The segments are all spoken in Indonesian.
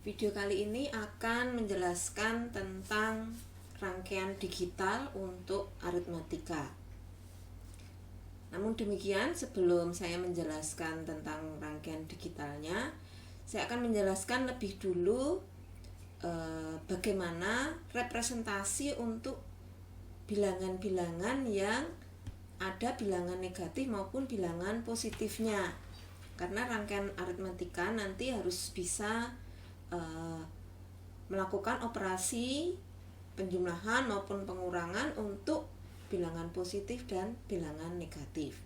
Video kali ini akan menjelaskan tentang rangkaian digital untuk aritmatika. Namun demikian, sebelum saya menjelaskan tentang rangkaian digitalnya, saya akan menjelaskan lebih dulu bagaimana representasi untuk bilangan-bilangan yang ada bilangan negatif maupun bilangan positifnya. Karena rangkaian aritmatika nanti harus bisa melakukan operasi penjumlahan maupun pengurangan untuk bilangan positif dan bilangan negatif.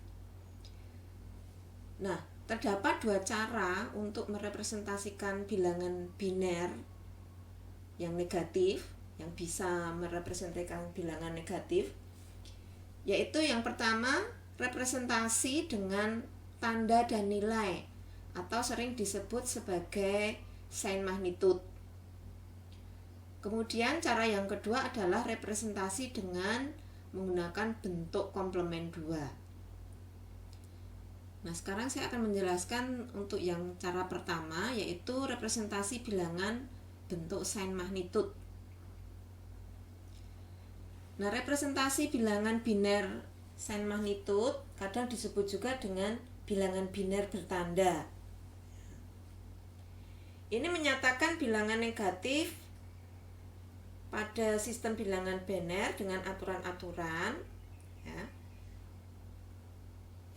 Nah, terdapat dua cara untuk merepresentasikan bilangan biner yang negatif, yang bisa merepresentasikan bilangan negatif, yaitu yang pertama representasi dengan tanda dan nilai atau sering disebut sebagai sign magnitude. Kemudian cara yang kedua adalah representasi dengan menggunakan bentuk komplement 2. Nah, sekarang saya akan menjelaskan untuk yang cara pertama, yaitu representasi bilangan bentuk sign magnitude. Nah, representasi bilangan biner sign magnitude kadang disebut juga dengan bilangan biner bertanda. Ini menyatakan bilangan negatif pada sistem bilangan biner dengan aturan-aturan, ya.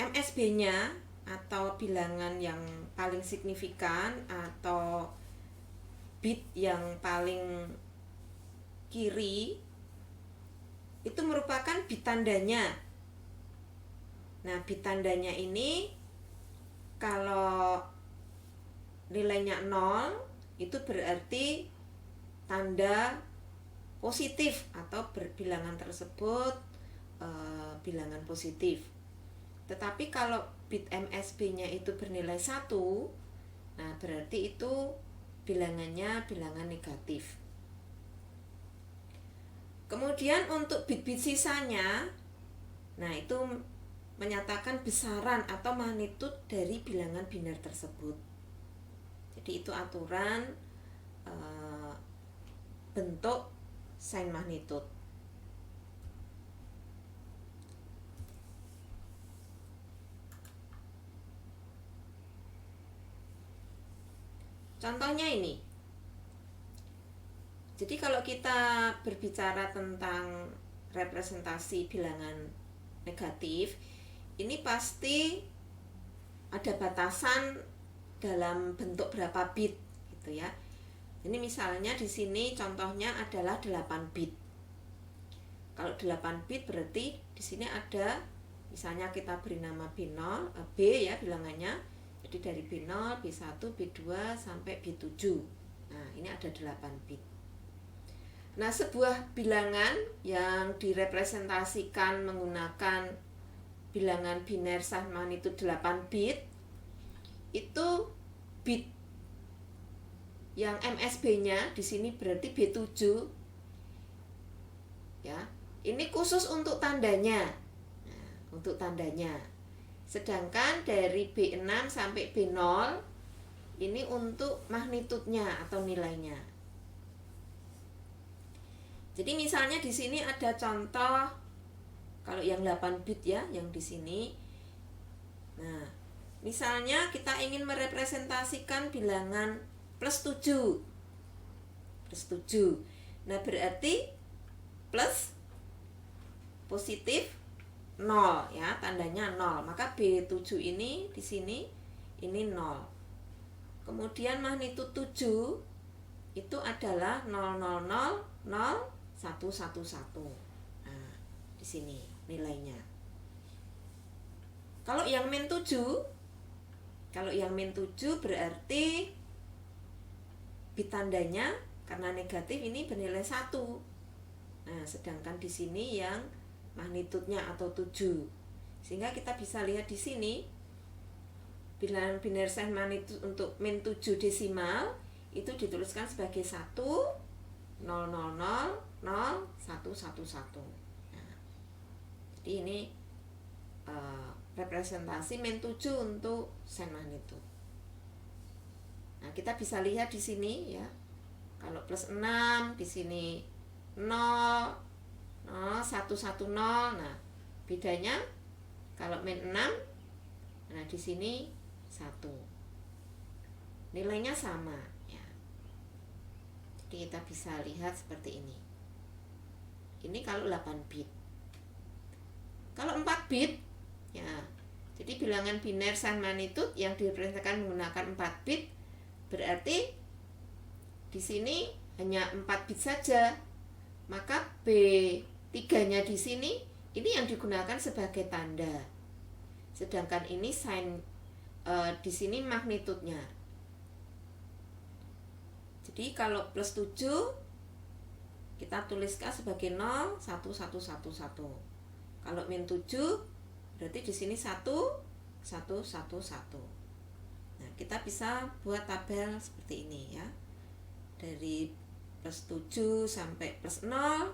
MSB-nya atau bilangan yang paling signifikan atau bit yang paling kiri itu merupakan bit tandanya. Nah, bit tandanya ini kalau nilainya 0 itu berarti tanda positif atau bilangan tersebut bilangan positif. Tetapi kalau bit MSB-nya itu bernilai 1, nah berarti itu bilangannya bilangan negatif. Kemudian untuk bit-bit sisanya, nah itu menyatakan besaran atau magnitude dari bilangan biner tersebut. Jadi itu aturan bentuk sign magnitude. Contohnya ini. Jadi kalau kita berbicara tentang representasi bilangan negatif, ini pasti ada batasan dalam bentuk berapa bit gitu ya. Ini misalnya di sini contohnya adalah 8 bit. Kalau 8 bit berarti di sini ada, misalnya kita beri nama B0, B ya bilangannya. Jadi dari B0, B1, B2 sampai B7. Nah, ini ada 8 bit. Nah, sebuah bilangan yang direpresentasikan menggunakan bilangan biner sign magnitude 8 bit itu bit yang MSB-nya di sini berarti B7. Ya. Ini khusus untuk tandanya. Nah, untuk tandanya. Sedangkan dari B6 sampai B0 ini untuk magnitudenya atau nilainya. Jadi misalnya di sini ada contoh kalau yang 8 bit ya, yang di sini. Nah, misalnya kita ingin merepresentasikan bilangan plus 7. Plus 7. Nah, berarti plus positif 0 ya, tandanya 0. Maka B7 ini di sini ini 0. Kemudian magnitude 7 itu adalah 0000111. Nah, di sini nilainya. Kalau yang min 7 berarti bit tandanya karena negatif ini bernilai 1. Nah, sedangkan di sini yang magnitudenya atau 7. Sehingga kita bisa lihat di sini bilangan biner sign magnitude untuk min 7 desimal itu dituliskan sebagai 1 000 0111. Nah, jadi ini representasi min 7 untuk sign magnitude. Nah, Nah, kita bisa lihat di sini ya. Kalau plus 6 di sini 0, 0, 1, 1, 0. Nah, bedanya kalau min 6, nah di sini 1. Nilainya sama ya. Jadi kita bisa lihat seperti ini. Ini kalau 8 bit. Kalau 4 bit ya. Jadi bilangan biner sign magnitude yang direpresentasikan menggunakan 4 bit berarti di sini hanya 4 bit saja. Maka B3-nya di sini ini yang digunakan sebagai tanda. Sedangkan ini sign di sini magnitudenya. Jadi kalau plus 7 kita tuliskan sebagai 0, 1, 1, 1, 1. Kalau min 7 berarti di sini 1, 1, 1, 1. Nah, kita bisa buat tabel seperti ini ya. Dari plus 7 sampai plus 0,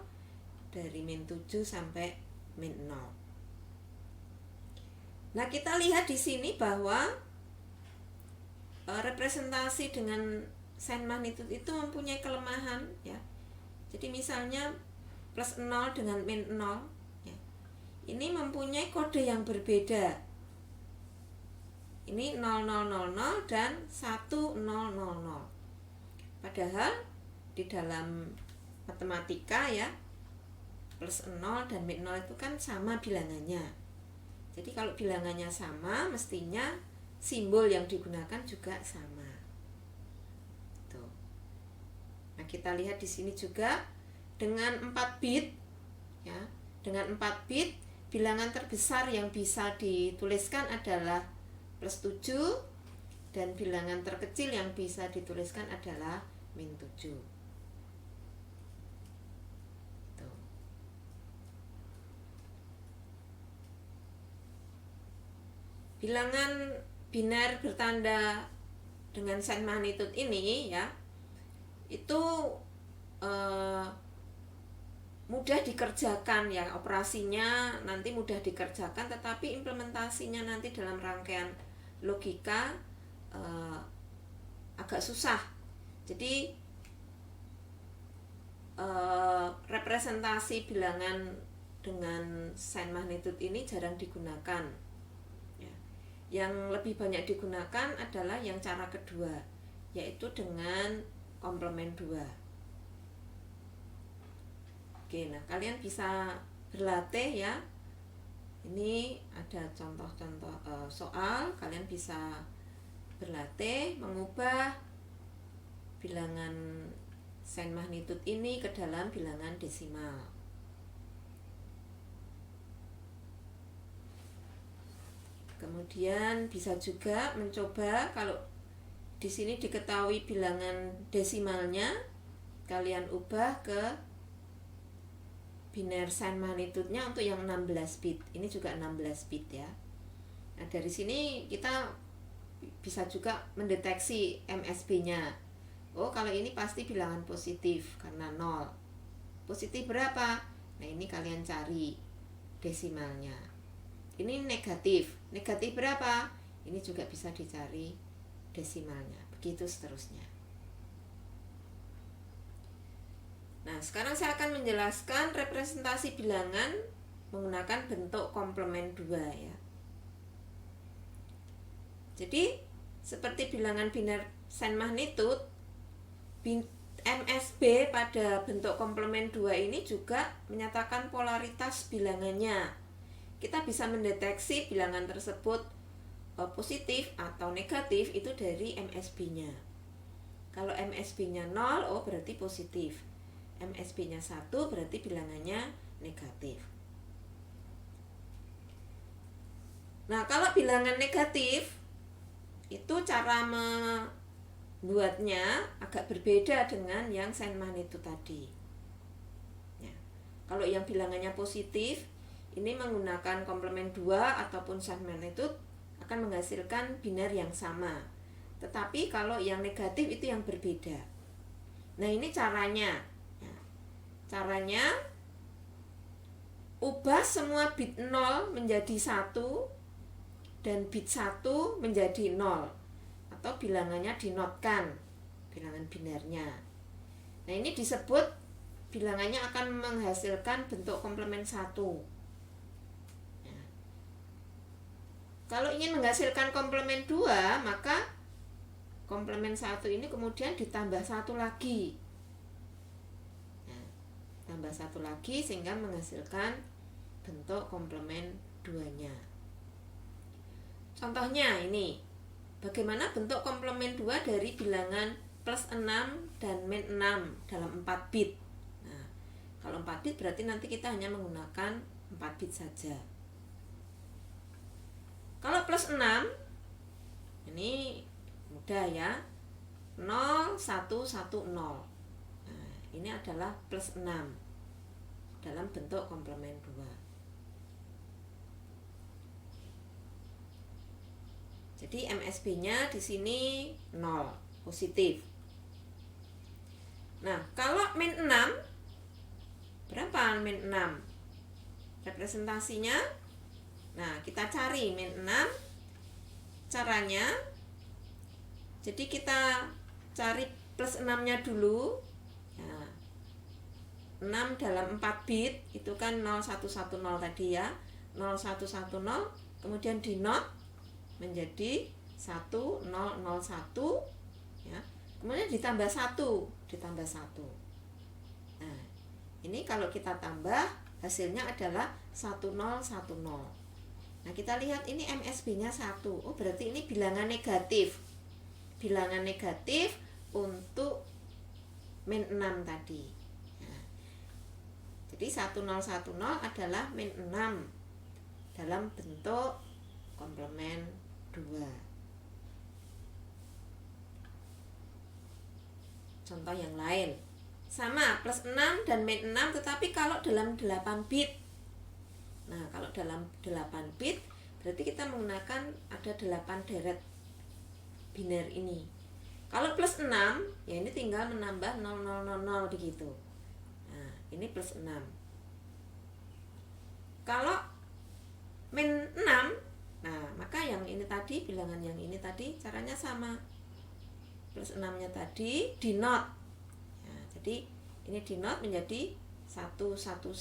dari min 7 sampai min 0. Nah, kita lihat di sini bahwa representasi dengan sign magnitude itu mempunyai kelemahan ya. Jadi misalnya plus 0 dengan min 0 ya. Ini mempunyai kode yang berbeda. Ini 0000 dan 1000. Padahal di dalam matematika ya, plus 0 dan min 0 itu kan sama bilangannya. Jadi kalau bilangannya sama, mestinya simbol yang digunakan juga sama. Tuh. Nah, kita lihat di sini juga dengan 4 bit ya. Dengan 4 bit bilangan terbesar yang bisa dituliskan adalah plus 7 dan bilangan terkecil yang bisa dituliskan adalah min 7. Tuh. Bilangan biner bertanda dengan sign magnitude ini ya, itu mudah dikerjakan ya, operasinya nanti mudah dikerjakan, tetapi implementasinya nanti dalam rangkaian logika agak susah. Jadi representasi bilangan dengan sign magnitude ini jarang digunakan ya. Yang lebih banyak digunakan adalah yang cara kedua, yaitu dengan komplement 2. Oke, nah kalian bisa berlatih ya. Ini ada contoh-contoh soal, kalian bisa berlatih mengubah bilangan sign magnitude ini ke dalam bilangan desimal. Kemudian bisa juga mencoba, kalau di sini diketahui bilangan desimalnya, kalian ubah ke biner sign magnitude-nya untuk yang 16 bit. Ini juga 16 bit ya. Nah, dari sini kita bisa juga mendeteksi MSB-nya. Oh, kalau ini pasti bilangan positif karena 0. Positif berapa? Nah, ini kalian cari desimalnya. Ini negatif. Negatif berapa? Ini juga bisa dicari desimalnya. Begitu seterusnya. Nah, sekarang saya akan menjelaskan representasi bilangan menggunakan bentuk komplement 2 ya. Jadi, seperti bilangan biner sign magnitude, MSB pada bentuk komplement 2 ini juga menyatakan polaritas bilangannya. Kita bisa mendeteksi bilangan tersebut positif atau negatif itu dari MSB-nya. Kalau MSB-nya 0, oh berarti positif. MSB-nya 1 berarti bilangannya negatif. Nah, kalau bilangan negatif itu cara membuatnya agak berbeda dengan yang sign magnitude tadi ya. Kalau yang bilangannya positif ini menggunakan komplement 2 ataupun sign magnitude akan menghasilkan biner yang sama. Tetapi kalau yang negatif itu yang berbeda. Nah, ini caranya. Caranya ubah semua bit 0 menjadi 1 dan bit 1 menjadi 0. atau bilangannya dinotkan, bilangan binernya. Nah, ini disebut bilangannya akan menghasilkan bentuk komplement 1. Ya. Kalau ingin menghasilkan komplement 2, maka komplement 1 ini kemudian ditambah 1 lagi. Nah, tambah 1 lagi sehingga menghasilkan bentuk komplement 2-nya. Contohnya ini, bagaimana bentuk komplement 2 dari bilangan plus 6 dan min 6 dalam 4 bit. Nah, kalau 4 bit berarti nanti kita hanya menggunakan 4 bit saja. Kalau plus 6, ini mudah ya, 0, 1, 1, 0. Nah, ini adalah plus 6 dalam bentuk komplement 2. Jadi MSB-nya di sini 0, positif. Nah, kalau min 6, berapa min 6? Representasinya, nah kita cari min 6. Caranya, jadi kita cari plus 6-nya dulu. Nah, 6 dalam 4 bit, itu kan 0110 tadi ya, 0110, kemudian di not menjadi 1001 ya. Kemudian ditambah 1. Nah, ini kalau kita tambah hasilnya adalah 1010. Nah, kita lihat ini MSB-nya 1. Oh, berarti ini bilangan negatif. Bilangan negatif untuk min 6 tadi. Nah, jadi 1010 adalah min 6 dalam bentuk komplement 2. Contoh yang lain, sama plus 6 dan min 6, tetapi kalau dalam 8 bit. Nah, kalau dalam 8 bit berarti kita menggunakan ada 8 deret biner ini. Kalau plus 6, ya ini tinggal menambah 0000 begitu. Nah, ini plus 6. Kalau min 6, nah maka yang ini tadi, bilangan yang ini tadi caranya sama. Plus 6-nya tadi di not. Ya, jadi ini di not menjadi 1111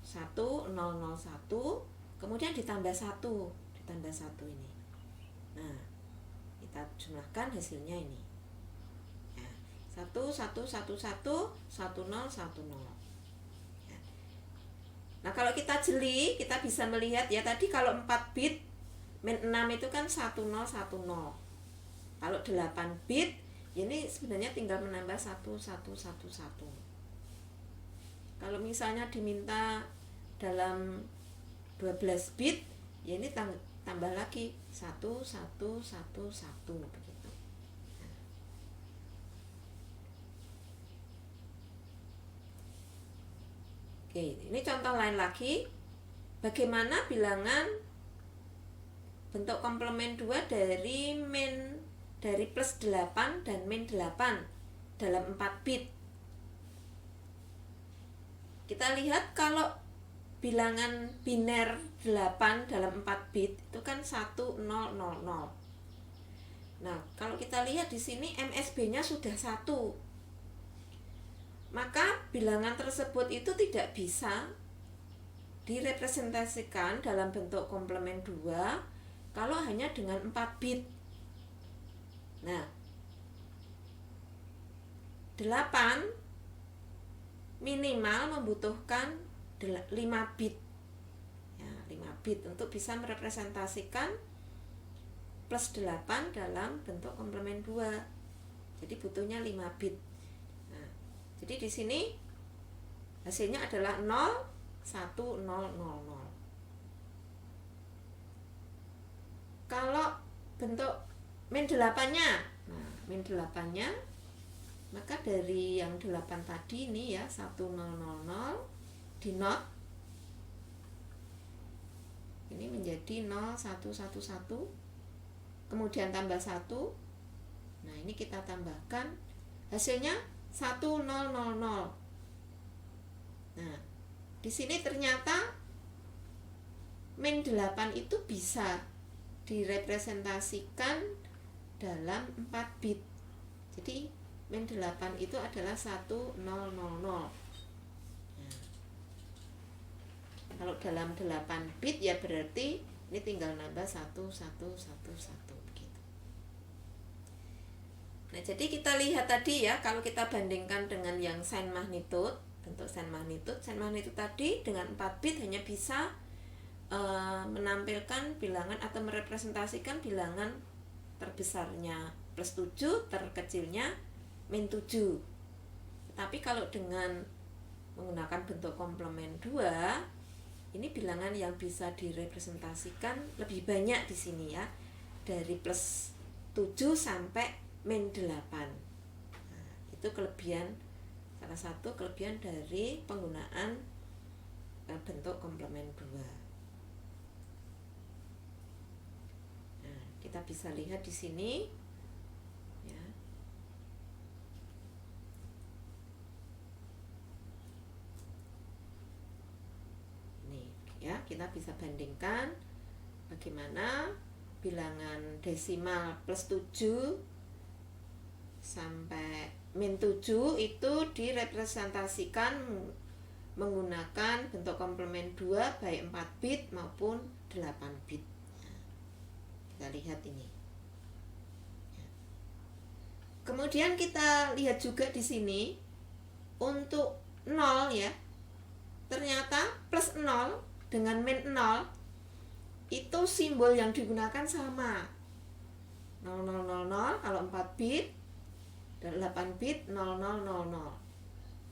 1001, kemudian ditambah 1 ini. Nah, kita jumlahkan hasilnya ini. Ya, 1111 1010. Ya. Nah, kalau kita jeli, kita bisa melihat ya tadi kalau 4 bit min 6 itu kan 1010. Kalau 8 bit ini sebenarnya tinggal menambah 1111. Kalau misalnya diminta dalam 12 bit, ya ini tambah lagi 1111 begitu. Oke, ini contoh lain lagi. Bagaimana bilangan bentuk komplement 2 dari plus 8 dan min 8 dalam 4 bit. Kita lihat kalau bilangan biner 8 dalam 4 bit itu kan 1000. Nah, kalau kita lihat di sini MSB-nya sudah 1. Maka bilangan tersebut itu tidak bisa direpresentasikan dalam bentuk komplement 2 kalau hanya dengan 4 bit. Nah, 8 minimal membutuhkan 5 bit. Ya, 5 bit untuk bisa merepresentasikan plus 8 dalam bentuk komplement 2. Jadi butuhnya 5 bit. Nah, jadi di sini hasilnya adalah 0, 1, 0, 0, 0. Kalau bentuk min 8-nya, nah min 8-nya, maka dari yang 8 tadi ini ya 1000 di not ini menjadi 0111, kemudian tambah 1. Nah, ini kita tambahkan hasilnya 1000. Nah, di sini ternyata min 8 itu bisa direpresentasikan dalam 4 bit. Jadi min 8 itu adalah 1000. Kalau dalam 8 bit ya berarti ini tinggal nambah 1111 begitu. Nah, jadi kita lihat tadi ya, kalau kita bandingkan dengan yang sign magnitude, bentuk sign magnitude tadi dengan 4 bit hanya bisa menampilkan bilangan atau merepresentasikan bilangan terbesarnya +7, terkecilnya -7. Tapi kalau dengan menggunakan bentuk komplement 2, ini bilangan yang bisa direpresentasikan lebih banyak di sini ya, dari +7 sampai -8. Nah, itu salah satu kelebihan dari penggunaan bentuk komplement 2. Nah, kita bisa lihat di sini ya. Ya, kita bisa bandingkan bagaimana bilangan desimal +7 sampai -7 itu direpresentasikan menggunakan bentuk komplement 2 baik 4 bit maupun 8 bit. Nah, kita lihat ini. Kemudian kita lihat juga di sini untuk 0 ya. Ternyata +0 dengan -0 itu simbol yang digunakan sama. 0000 kalau 4 bit, dan 8 bit 0000.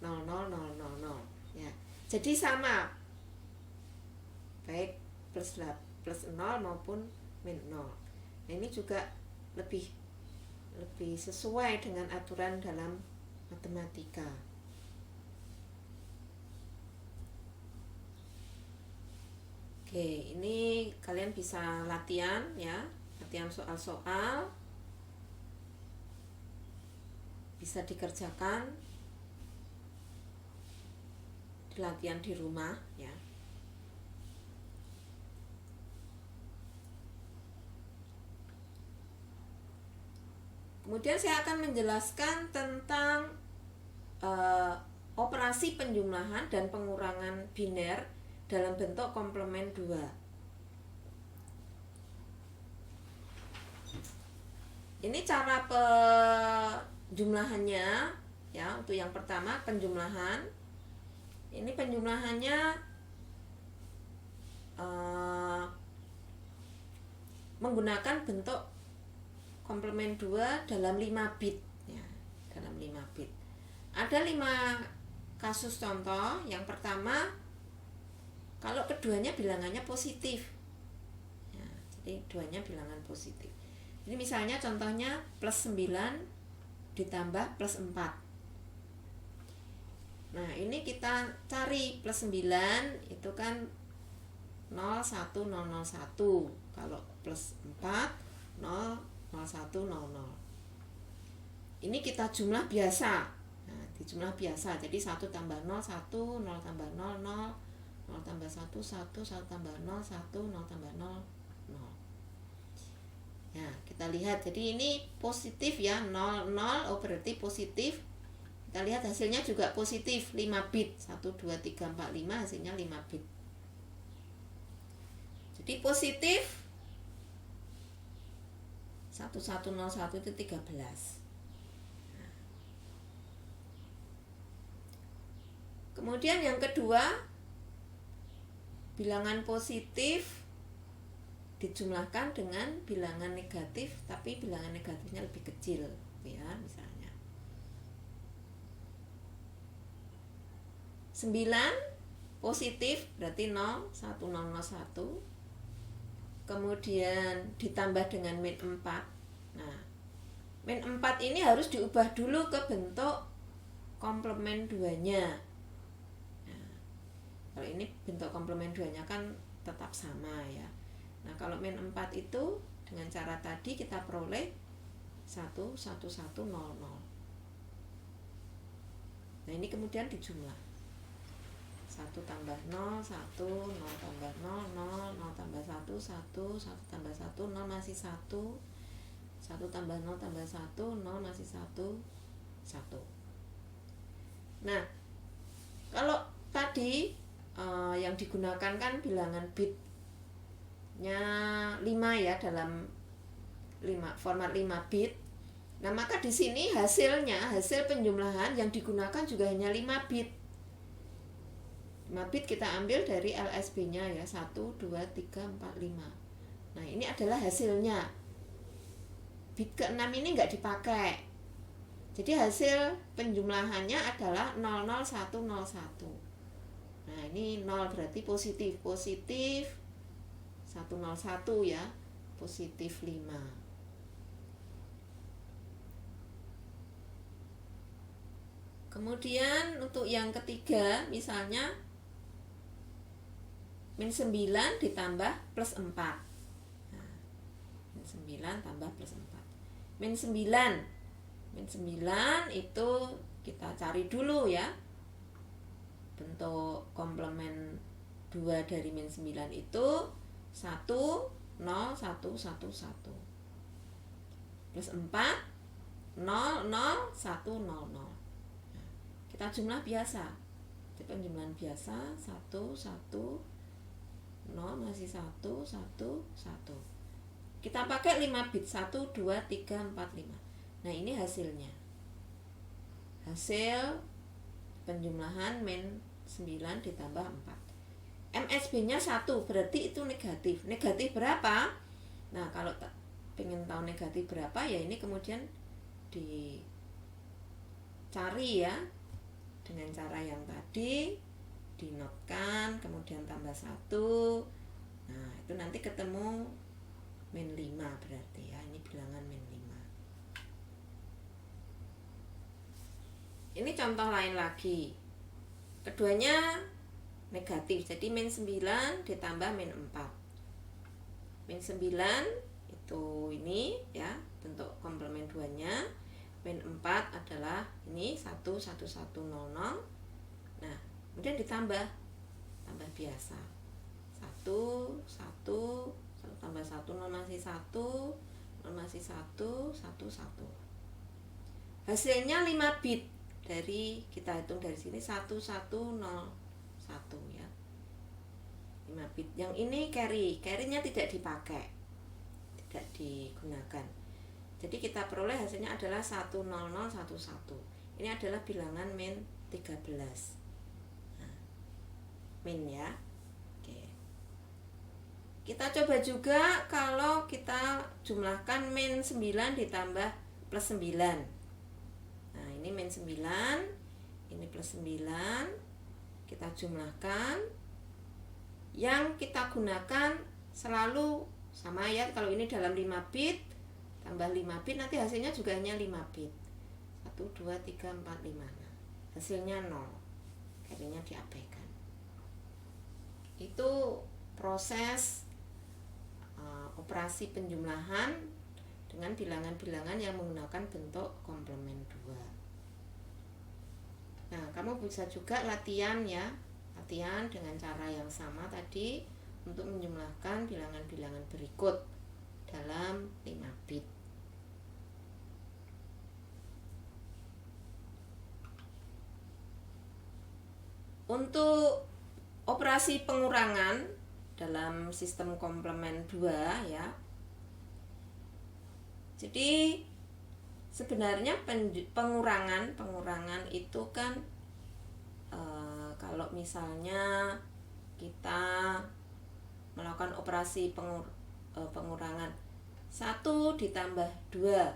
0000 ya. Jadi sama. Baik +0 maupun -0. Nah, ini juga lebih sesuai dengan aturan dalam matematika. Oke, ini kalian bisa latihan ya, latihan soal-soal, bisa dikerjakan latihan di rumah ya. Kemudian saya akan menjelaskan tentang operasi penjumlahan dan pengurangan biner dalam bentuk komplement 2. Ini cara penjumlahannya ya. Untuk yang pertama penjumlahan. Ini penjumlahannya menggunakan bentuk komplement 2 dalam 5 bit ya, dalam 5 bit. Ada 5 kasus contoh. Yang pertama, kalau keduanya bilangannya positif ya, jadi keduanya bilangan positif. Jadi misalnya contohnya +9 ditambah +4. Nah, ini kita cari +9 itu kan 01001. Kalau +4 00100. Ini kita jumlah biasa. Nah, di jumlah biasa. Jadi 1 tambah 0 1, 0 tambah 0 0, 0 tambah 1 1, 1 tambah 0 1, 0 tambah 0 0. Ya, kita lihat. Jadi ini positif ya, 0 0 berarti positif. Kita lihat hasilnya juga positif, 5 bit. 1 2 3 4 5 hasilnya 5 bit. Jadi positif 1101 itu 13. Nah. Kemudian yang kedua, bilangan positif dijumlahkan dengan bilangan negatif, tapi bilangan negatifnya lebih kecil ya, misalnya 9 positif berarti 01001. Kemudian ditambah dengan -4. Nah, -4 ini harus diubah dulu ke bentuk komplement 2-nya. Nah, kalau ini bentuk komplement 2-nya kan tetap sama ya. Nah, kalau -4 itu dengan cara tadi kita peroleh 11100. Nah, ini kemudian dijumlah. 1 tambah 0, 1, 0 tambah 0, 0, 0 tambah 1, 1, 1 tambah 1, 0 masih 1, 1 tambah 0 tambah 1, 0 masih 1, 1. Nah, kalau tadi yang digunakan kan bilangan bitnya 5 ya, dalam format 5 bit. Nah, maka di sini hasil penjumlahan yang digunakan juga hanya 5 bit. 5 bit kita ambil dari LSB-nya ya, 1, 2, 3, 4, 5. Nah, ini adalah hasilnya. Bit ke-6 ini nggak dipakai. Jadi hasil penjumlahannya adalah 00101. Nah, ini 0 berarti positif 101 ya, positif 5. Kemudian untuk yang ketiga, misalnya min 9 ditambah plus 4. Nah, min 9 tambah plus 4. Min 9 itu kita cari dulu ya. Bentuk komplement 2 dari min 9 itu 1, 0, 1, 1, 1. Plus 4, 0, 0, 1, 0, 0. Kita jumlah biasa, jadi penjumlahan biasa 1, 1, 0 masih 1, 1, 1. Kita pakai 5 bit, 1, 2, 3, 4, 5. Nah, ini hasilnya. Hasil penjumlahan min 9 ditambah 4. MSB-nya 1, berarti itu negatif. Negatif berapa? Nah, kalau pengen tahu negatif berapa ya ini kemudian dicari ya. Dengan cara yang tadi dinotkan, kemudian tambah 1. Nah, itu nanti ketemu min 5 berarti ya, ini bilangan min 5. Ini contoh lain lagi. Keduanya negatif, jadi min 9 ditambah min 4. Min 9 itu ini ya, bentuk komplement 2-nya. Min 4 adalah ini 1, 1, 1, 0, 0. Nah, kemudian ditambah biasa 1, 1, 1 tambah 1, 0 masih 1, 0 masih 1, 1, 1. Hasilnya 5 bit. Dari kita hitung dari sini 1, 1, 0, 1 ya, 5 bit. Yang ini carry-nya tidak dipakai, tidak digunakan. Jadi kita peroleh hasilnya adalah 10011. Ini adalah bilangan min 13. Nah, min ya. Oke. Kita coba juga kalau kita jumlahkan min 9 ditambah plus 9. Nah, ini min 9, ini plus 9. Kita jumlahkan. Yang kita gunakan selalu sama ya, kalau ini dalam 5 bit tambah 5 bit, nanti hasilnya juga hanya 5 bit. 1, 2, 3, 4, 5. Nah, hasilnya 0. Carry-nya diabaikan. Itu proses operasi penjumlahan dengan bilangan-bilangan yang menggunakan bentuk komplement 2. Nah, kamu bisa juga latihan ya. Latihan dengan cara yang sama tadi untuk menjumlahkan bilangan-bilangan berikut dalam 5 bit. Untuk operasi pengurangan dalam sistem komplement 2 ya. Jadi sebenarnya pengurangan itu kan kalau misalnya kita melakukan operasi pengurangan 1 ditambah 2,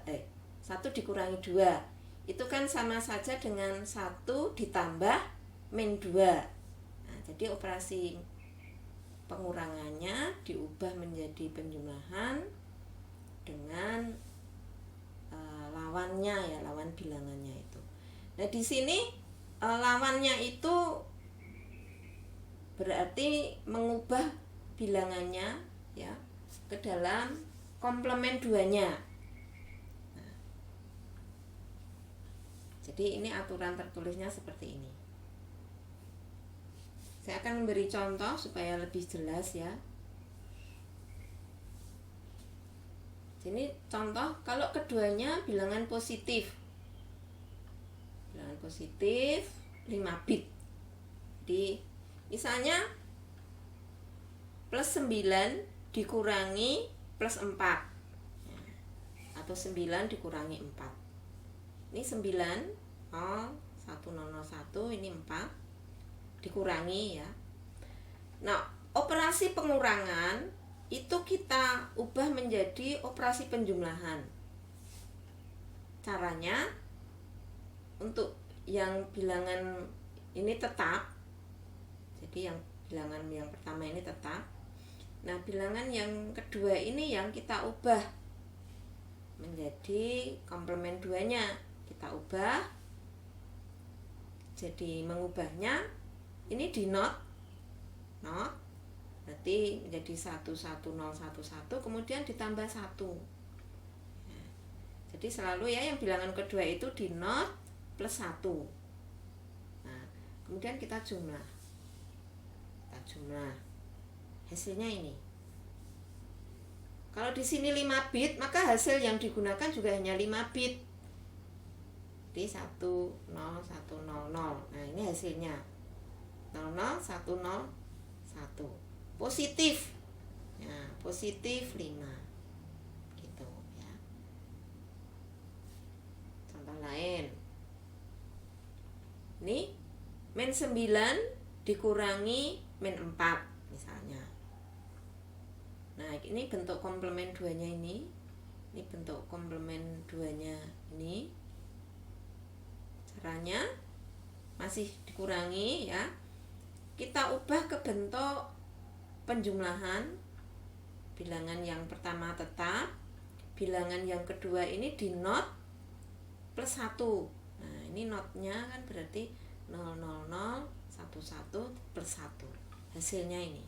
1 dikurangi 2, itu kan sama saja dengan 1 ditambah min 2. Nah, jadi operasi pengurangannya diubah menjadi penjumlahan dengan lawannya ya, lawan bilangannya itu. Nah, di sini lawannya itu berarti mengubah bilangannya ya ke dalam komplement 2-nya. Nah, jadi ini aturan tertulisnya seperti ini. Saya akan memberi contoh supaya lebih jelas ya. Ini contoh kalau keduanya bilangan positif. Bilangan positif 5 bit. Jadi misalnya plus 9 dikurangi plus 4 atau 9 dikurangi 4. Ini 9 0 1001, ini 4 dikurangi ya. Nah, operasi pengurangan itu kita ubah menjadi operasi penjumlahan. Caranya untuk yang bilangan ini tetap. Jadi yang bilangan yang pertama ini tetap. Nah, bilangan yang kedua ini yang kita ubah menjadi komplement 2-nya. Kita ubah. Jadi mengubahnya ini di not. Berarti menjadi 11011, kemudian ditambah 1. Nah, jadi selalu ya yang bilangan kedua itu di not plus 1. Nah, kemudian kita jumlah. Hasilnya ini. Kalau di sini 5 bit, maka hasil yang digunakan juga hanya 5 bit. Jadi 10100. Nah, ini hasilnya 00101. Positif. Ya, positif 5. Gitu ya. Contoh lain. Ini min 9 dikurangi min 4 misalnya. Nah, ini bentuk komplement 2-nya ini. Ini bentuk komplement 2-nya ini. Caranya masih dikurangi ya. Kita ubah ke bentuk penjumlahan. Bilangan yang pertama tetap, bilangan yang kedua ini di not plus 1. Nah, ini notnya kan berarti 00011 plus 1. Hasilnya ini.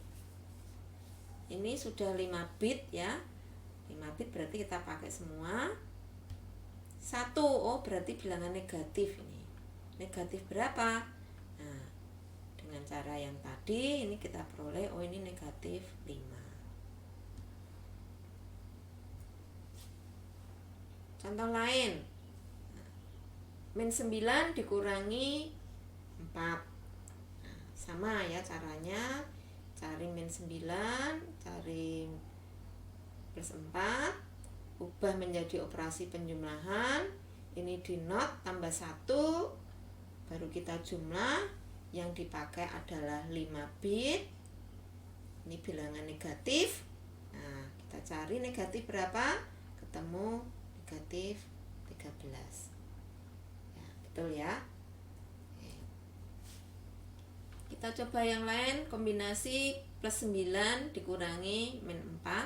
Ini sudah 5 bit ya. 5 bit berarti kita pakai semua. 1, oh berarti bilangan negatif ini. Negatif berapa? Nah, dengan cara yang tadi ini kita peroleh, oh ini negatif 5. Contoh lain. Min 9 dikurangi 4. Nah, sama ya caranya. Cari min 9, cari plus 4, ubah menjadi operasi penjumlahan. Ini di not tambah 1, baru kita jumlah. Yang dipakai adalah 5 bit. Ini bilangan negatif. Nah, kita cari negatif berapa? Ketemu negatif 13. Ya, betul ya. Kita coba yang lain, kombinasi plus 9 dikurangi min 4.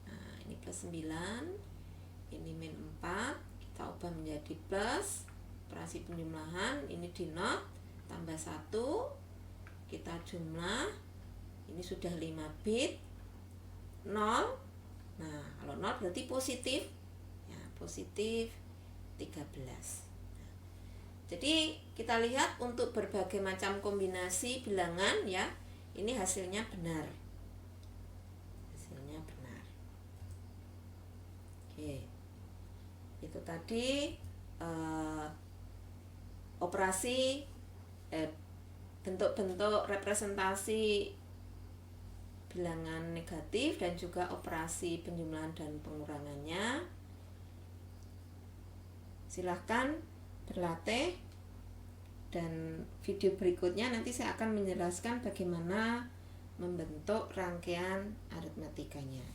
Nah, ini plus 9, ini min 4. Kita ubah menjadi plus, operasi penjumlahan. Ini di not, tambah 1. Kita jumlah. Ini sudah 5 bit. 0. Nah, kalau 0 berarti positif. Ya, positif 13. Jadi kita lihat untuk berbagai macam kombinasi bilangan ya, ini hasilnya benar. Hasilnya benar. Oke. Itu tadi operasi bentuk-bentuk representasi bilangan negatif dan juga operasi penjumlahan dan pengurangannya. Silahkan berlatih, dan video berikutnya nanti saya akan menjelaskan bagaimana membentuk rangkaian aritmetikanya.